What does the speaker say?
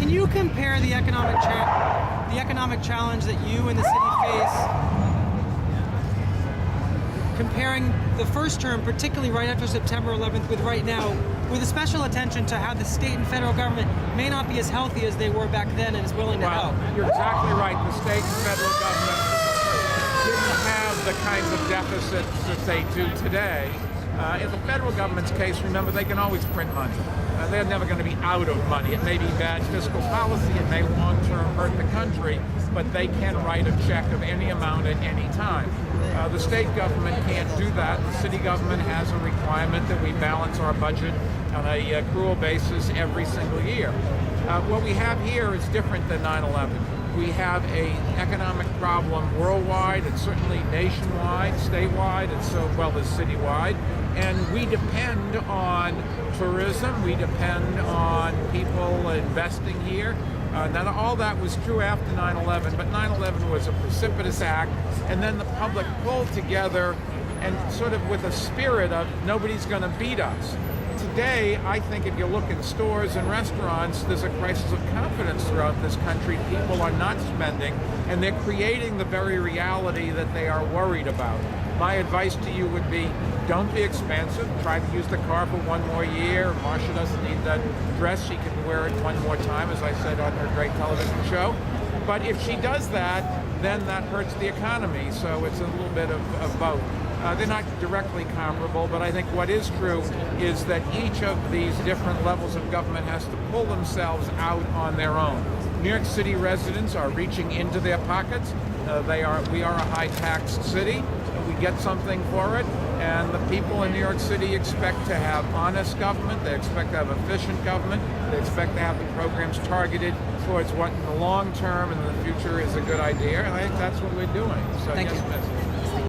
Can you compare the economic challenge that you and the city face, comparing the first term, particularly right after September 11th, with right now, with a special attention to how the state and federal government may not be as healthy as they were back then and is willing to help? You're exactly right. The state and federal government didn't have the kinds of deficits that they do today. In the federal government's case, remember, they can always print money. They're never going to be out of money. It may be bad fiscal policy, it may long-term hurt the country, but they can write a check of any amount at any time. The state government can't do that. The city government has a requirement that we balance our budget on a accrual basis every single year. What we have here is different than 9/11. We have an economic problem worldwide and certainly nationwide, statewide, and so well as citywide. And we depend on tourism. We depend on people investing here. Now, all that was true after 9/11, but 9/11 was a precipitous act. And then the public pulled together and sort of with a spirit of nobody's going to beat us. Today, I think if you look in stores and restaurants, there's a crisis of confidence throughout this country. People are not spending, and they're creating the very reality that they are worried about. My advice to you would be, don't be expensive. Try to use the car for one more year. Marcia doesn't need that dress. She can wear it one more time, as I said on her great television show. But if she does that, then that hurts the economy. So it's a little bit of both. They're not directly comparable, but I think what is true is that each of these different levels of government has to pull themselves out on their own. New York City residents are reaching into their pockets. We are a high-taxed city. We get something for it, and the people in New York City expect to have honest government. They expect to have efficient government. They expect to have the programs targeted towards what in the long term and in the future is a good idea, and I think that's what we're doing. So Thank yes, you. Miss.